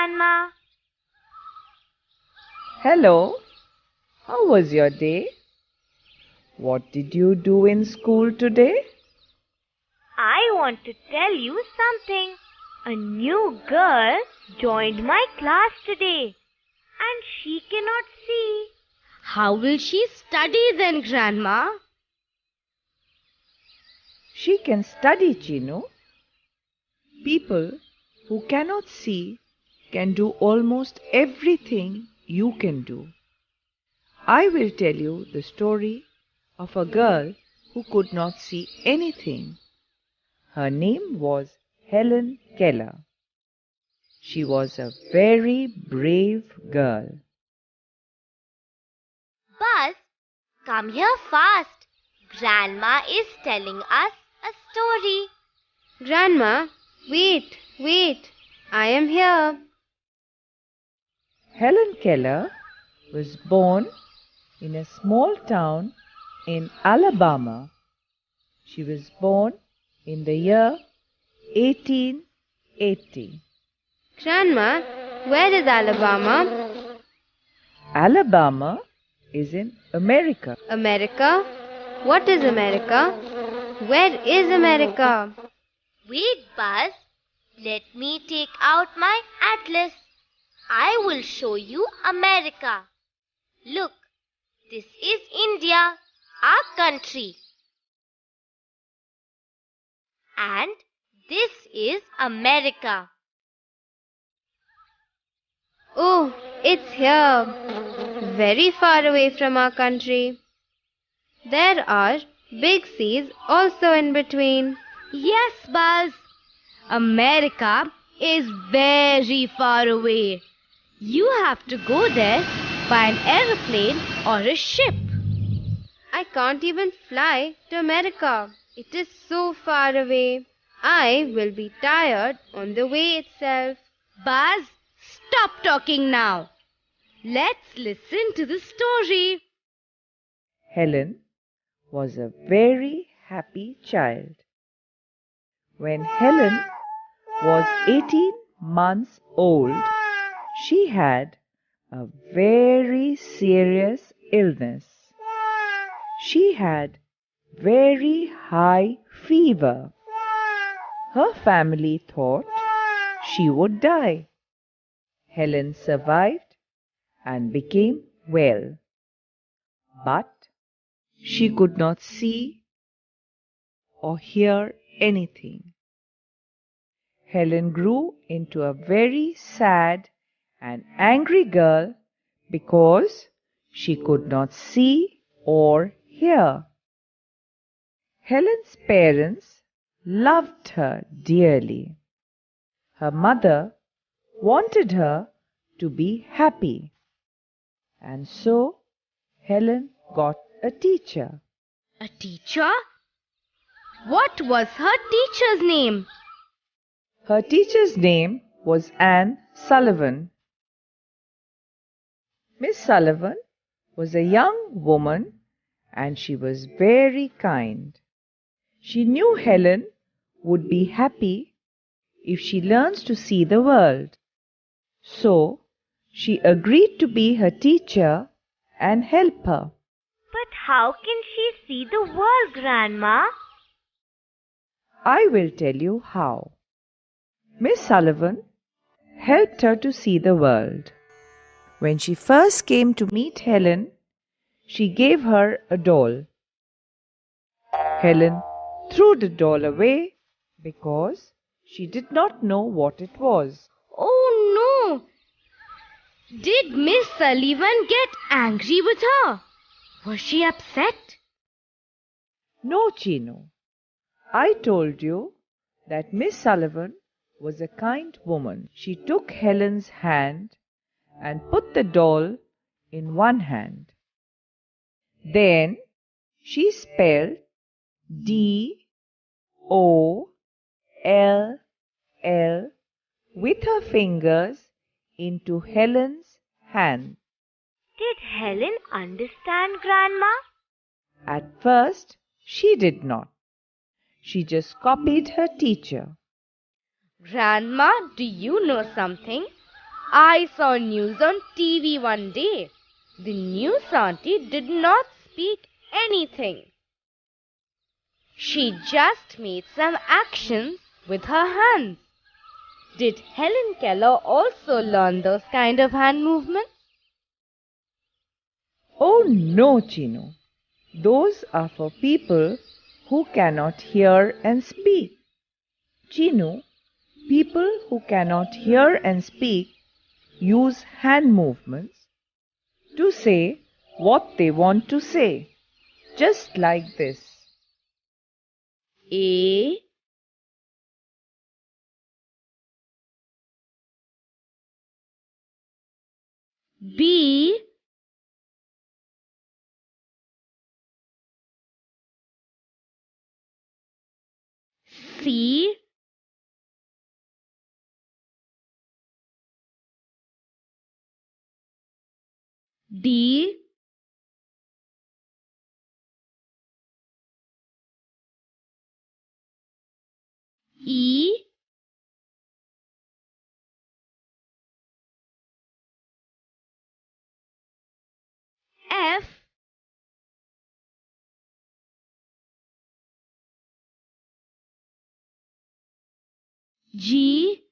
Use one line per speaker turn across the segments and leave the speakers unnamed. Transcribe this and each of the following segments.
Grandma.
Hello, how was your day? What did you do in school today?
I want to tell you something. A new girl joined my class today and she cannot see.
How will she study then, Grandma?
She can study, Chinu. People who cannot see can do almost everything you can do. I will tell you the story of a girl who could not see anything. Her name was Helen Keller. She was a very brave girl.
Buzz, come here fast. Grandma is telling us a story. Grandma, wait. I am here.
Helen Keller was born in a small town in Alabama. She was born in the year 1880.
Grandma, where is Alabama?
Alabama is in America.
America? What is America? Where is America? Wait, Buzz. Let me take out my atlas. I will show you America. Look, this is India, our country. And this is America. Oh, it's here. Very far away from our country. There are big seas also in between.
Yes, Buzz. America is very far away. You have to go there by an aeroplane or a ship.
I can't even fly to America. It is so far away. I will be tired on the way itself.
Buzz, stop talking now. Let's listen to the story.
Helen was a very happy child. When Helen was 18 months old, she had a very serious illness. She had very high fever. Her family thought she would die. Helen survived and became well. But she could not see or hear anything. Helen grew into a very sad and angry girl because she could not see or hear. Helen's parents loved her dearly. Her mother wanted her to be happy, and so Helen got a teacher.
A teacher? What was her teacher's name?
Her teacher's name was Anne Sullivan. Miss Sullivan was a young woman and she was very kind. She knew Helen would be happy if she learns to see the world. So she agreed to be her teacher and help her.
But how can she see the world, Grandma?
I will tell you how. Miss Sullivan helped her to see the world. When she first came to meet Helen, she gave her a doll. Helen threw the doll away because she did not know what it was.
Oh no! Did Miss Sullivan get angry with her? Was she upset?
No, Chino. I told you that Miss Sullivan was a kind woman. She took Helen's hand and put the doll in one hand. Then she spelled D-O-L-L with her fingers into Helen's hand.
Did Helen understand, Grandma?
At first, she did not. She just copied her teacher.
Grandma, do you know something? I saw news on TV one day. The news auntie did not speak anything. She just made some actions with her hands. Did Helen Keller also learn those kind of hand movements?
Oh no, Chino. Those are for people who cannot hear and speak. Chino, people who cannot hear and speak use hand movements to say what they want to say, just like this.
A, B, C, D, E, F, G,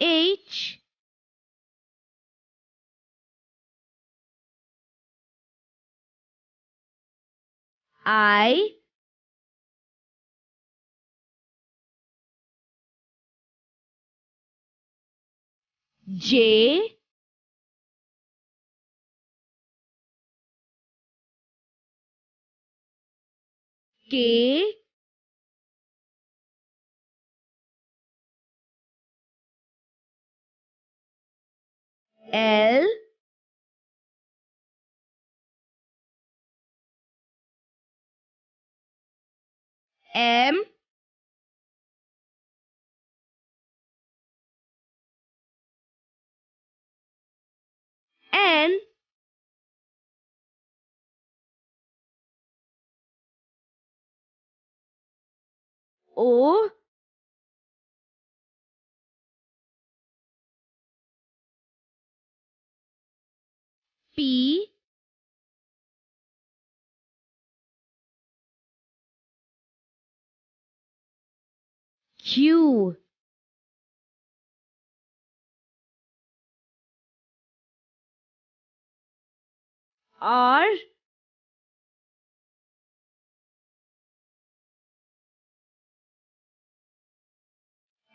H, I, J, K, L, M, N, O, P, Q, R,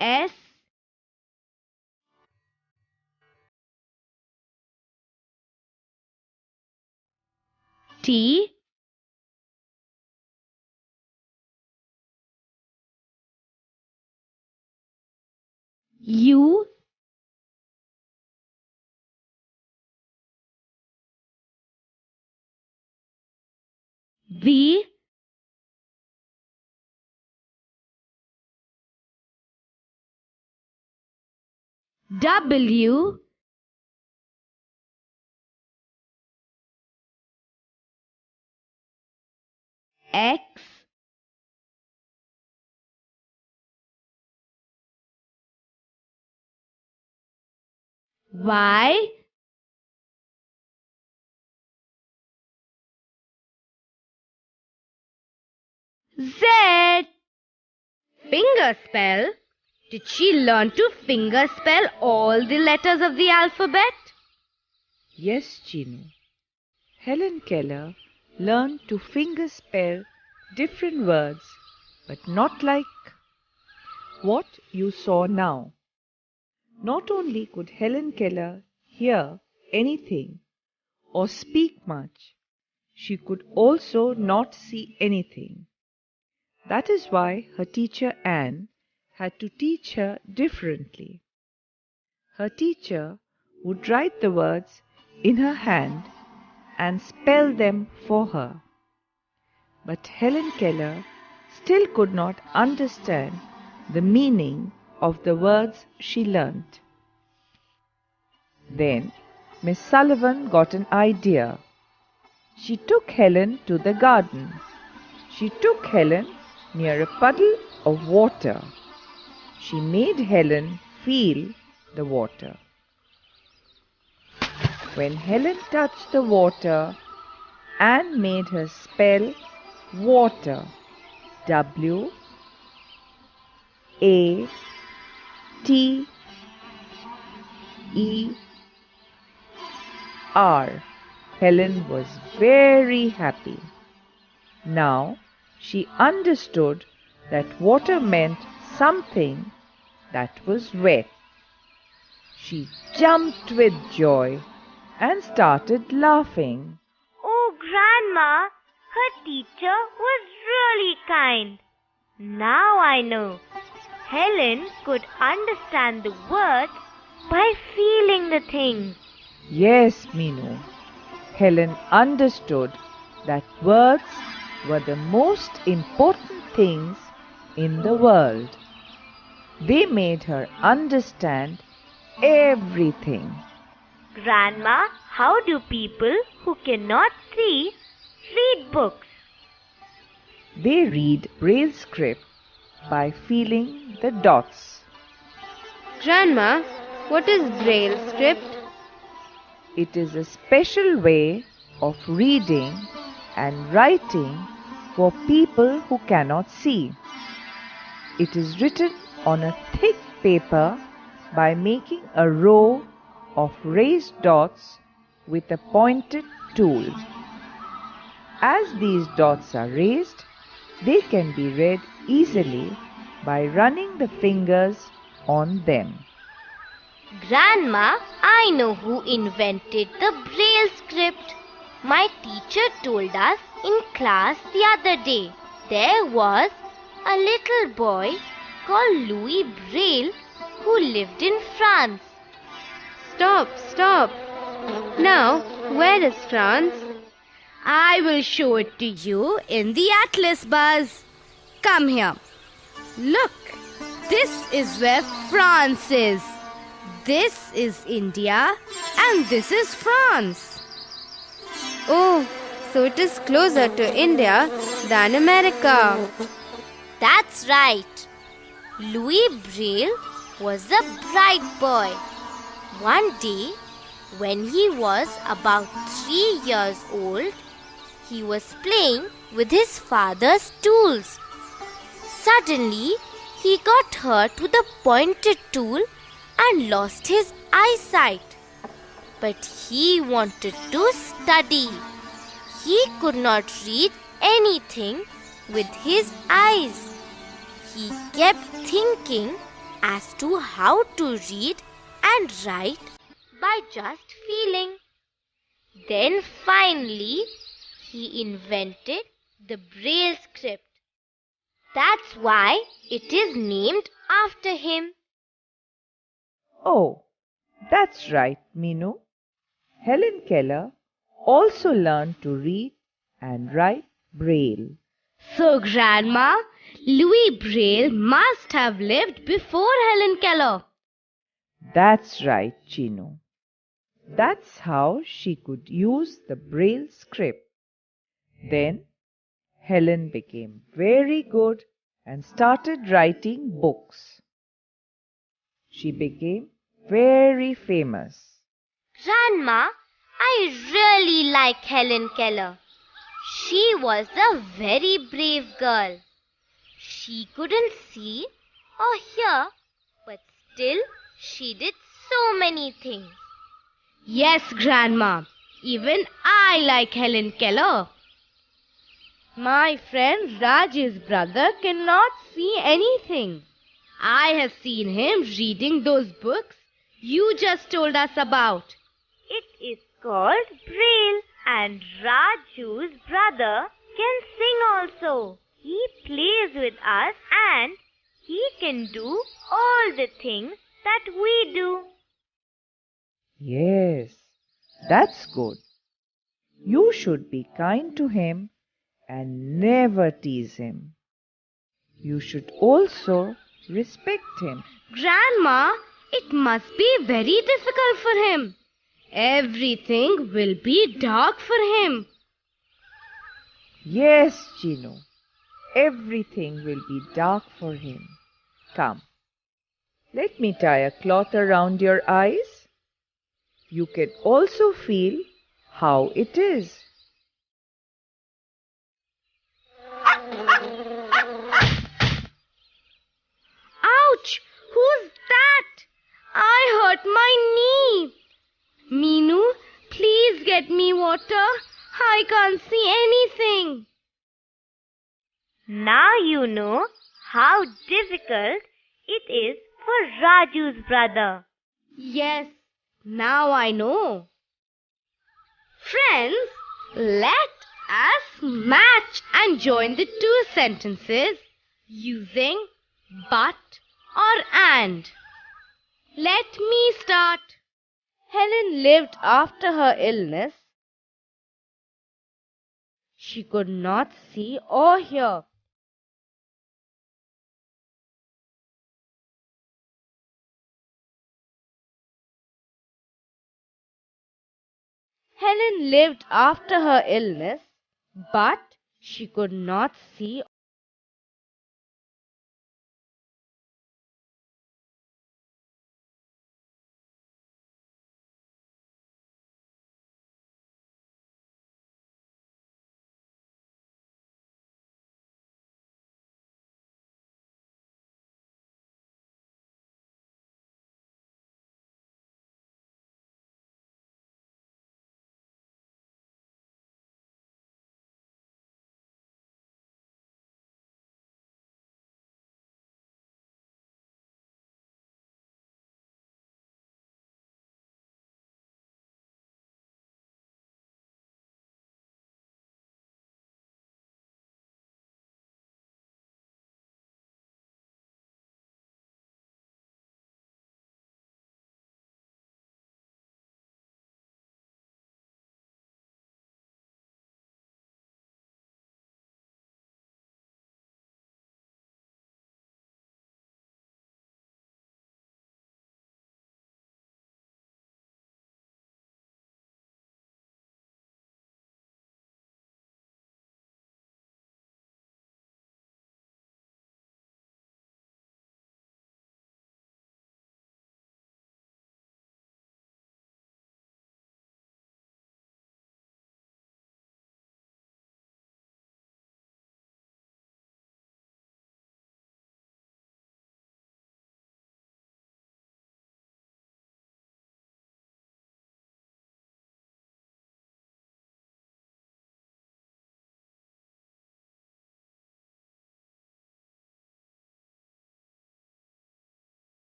S, T, U, V, W, X, Y, Z. Finger spell? Did she learn to finger spell all the letters of the alphabet?
Yes, Chino. Helen Keller learned to finger spell different words, but not like what you saw now. Not only could Helen Keller hear anything or speak much, she could also not see anything. That is why her teacher Anne had to teach her differently. Her teacher would write the words in her hand and spell them for her. But Helen Keller still could not understand the meaning of the words she learnt. Then Miss Sullivan got an idea. She took Helen to the garden. She took Helen near a puddle of water. She made Helen feel the water. When Helen touched the water, Anne made her spell water. W-A-T-E-R. Helen was very happy. Now she understood that water meant something that was wet. She jumped with joy and started laughing.
Oh, Grandma, her teacher was really kind. Now I know. Helen could understand the words by feeling the things.
Yes, Minu. Helen understood that words were the most important things in the world. They made her understand everything.
Grandma, how do people who cannot see read books?
They read Braille script by feeling the dots.
Grandma, what is Braille script?
It is a special way of reading and writing for people who cannot see. It is written on a thick paper by making a row of raised dots with a pointed tool. As these dots are raised, they can be read easily by running the fingers on them.
Grandma, I know who invented the Braille script. My teacher told us in class the other day. There was a little boy called Louis Braille who lived in France.
Stop. Now, where is France?
I will show it to you in the atlas, Buzz. Come here. Look, this is where France is. This is India and this is France.
Oh, so it is closer to India than America.
That's right. Louis Braille was a bright boy. One day, when he was about 3 years old, he was playing with his father's tools. Suddenly, he got hurt with a pointed tool and lost his eyesight. But he wanted to study. He could not read anything with his eyes. He kept thinking as to how to read and write by just feeling. Then finally, he invented the Braille script. That's why it is named after him.
Oh, that's right, Minu. Helen Keller also learned to read and write Braille.
So, Grandma, Louis Braille must have lived before Helen Keller.
That's right, Chino. That's how she could use the Braille script. Then Helen became very good and started writing books. She became very famous.
Grandma, I really like Helen Keller. She was a very brave girl. She couldn't see or hear, but still she did so many things. Yes, Grandma, even I like Helen Keller. My friend Raj's brother cannot see anything. I have seen him reading those books you just told us about. It is called Braille, and Raju's brother can sing also. He plays with us and he can do all the things that we do.
Yes, that's good. You should be kind to him and never tease him. You should also respect him.
Grandma, it must be very difficult for him. Everything will be dark for him.
Yes, Chino. everything will be dark for him. Come, let me tie a cloth around your eyes. You can also feel how it is.
Ouch! Who's that? I hurt my knee. Meenu, please get me water. I can't see anything.
Now you know how difficult it is for Raju's brother.
Yes, now I know. Friends, let us match and join the two sentences using but or and. Let me start. Helen lived after her illness. She could not see or hear. Helen lived after her illness, but she could not see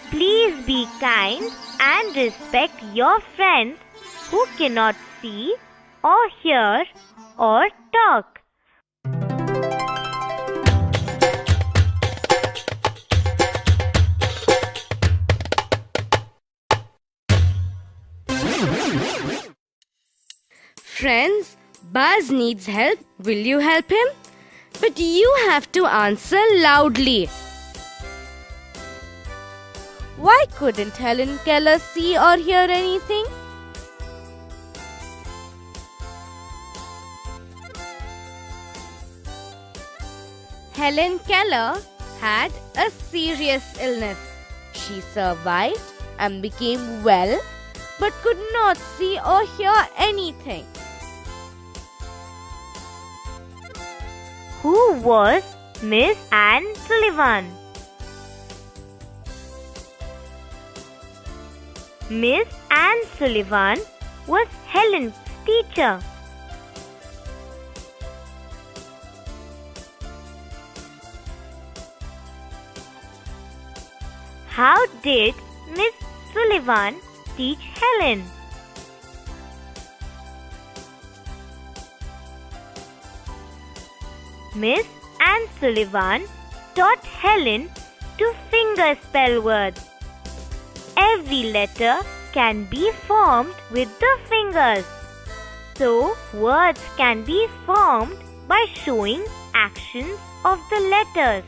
Please be kind and respect your friends who cannot see or hear or talk. Friends, Buzz needs help. Will you help him? But you have to answer loudly. Why couldn't Helen Keller see or hear anything? Helen Keller had a serious illness. She survived and became well, but could not see or hear anything. Who was Miss Anne Sullivan? Miss Anne Sullivan was Helen's teacher. How did Miss Sullivan teach Helen? Miss Anne Sullivan taught Helen to finger-spell words. Every letter can be formed with the fingers. So, words can be formed by showing actions of the letters.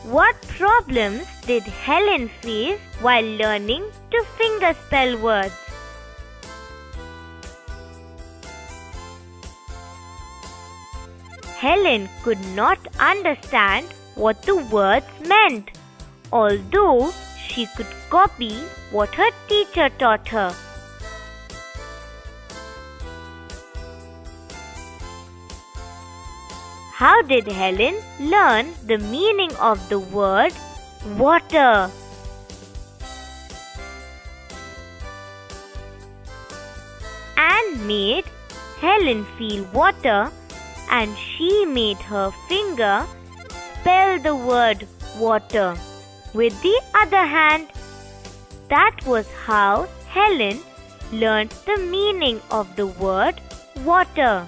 What problems did Helen face while learning to fingerspell words? Helen could not understand what the words meant, although she could copy what her teacher taught her. How did Helen learn the meaning of the word water? Anne made Helen feel water, and she made her finger spell the word water with the other hand. That was how Helen learned the meaning of the word water.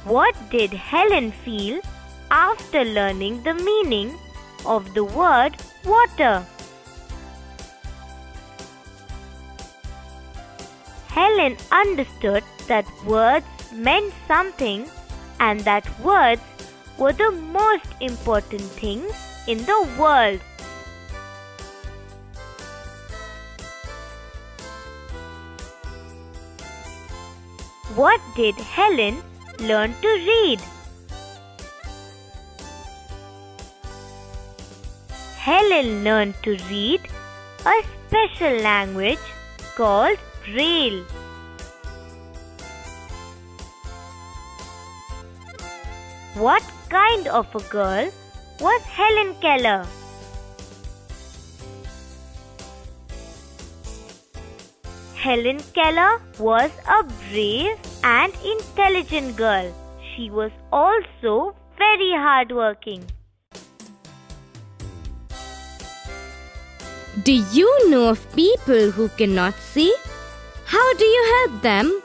What did Helen feel after learning the meaning of the word water? Helen understood that words meant something and that words were the most important things in the world. What did Helen learn to read? Helen learned to read a special language called Braille. What kind of a girl was Helen Keller? Helen Keller was a brave and intelligent girl. She was also very hardworking. Do you know of people who cannot see? How do you help them?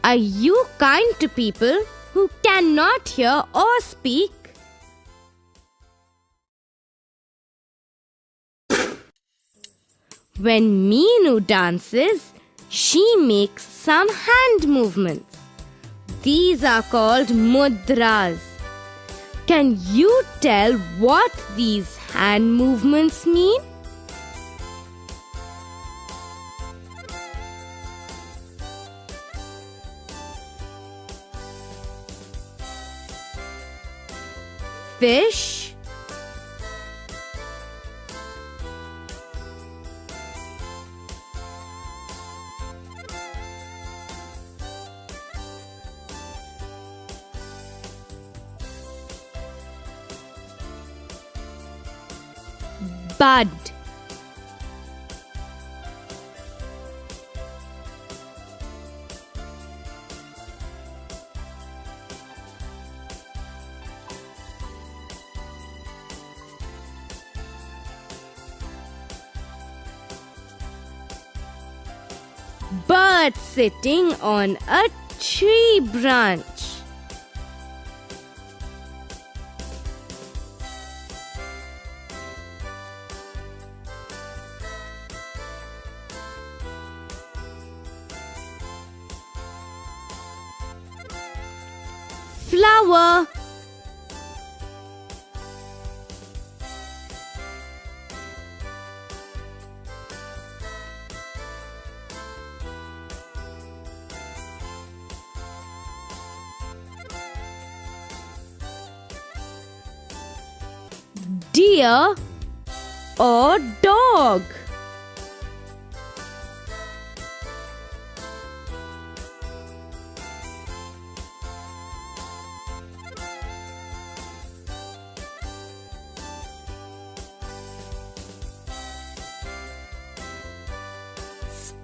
Are you kind to people who cannot hear or speak? When Meenu dances, she makes some hand movements. These are called mudras. Can you tell what these hand movements mean? Fish, bud. Bird sitting on a tree branch. Flower. Deer or dog.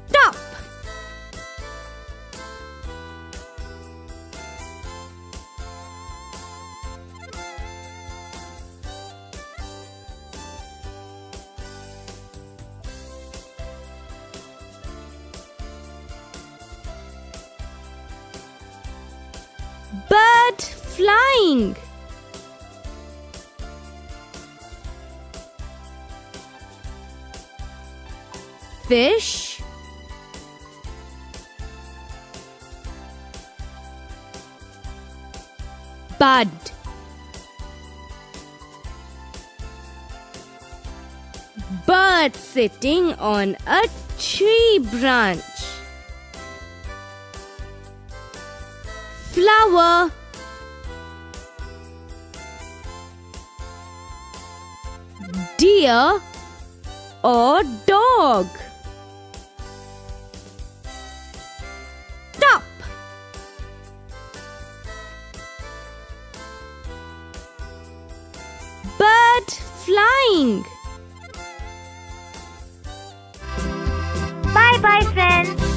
Stop. Bird flying. Fish. Bud. Bird sitting on a tree branch. Flower. Deer or dog. Stop. Bird flying.
Bye bye, friends.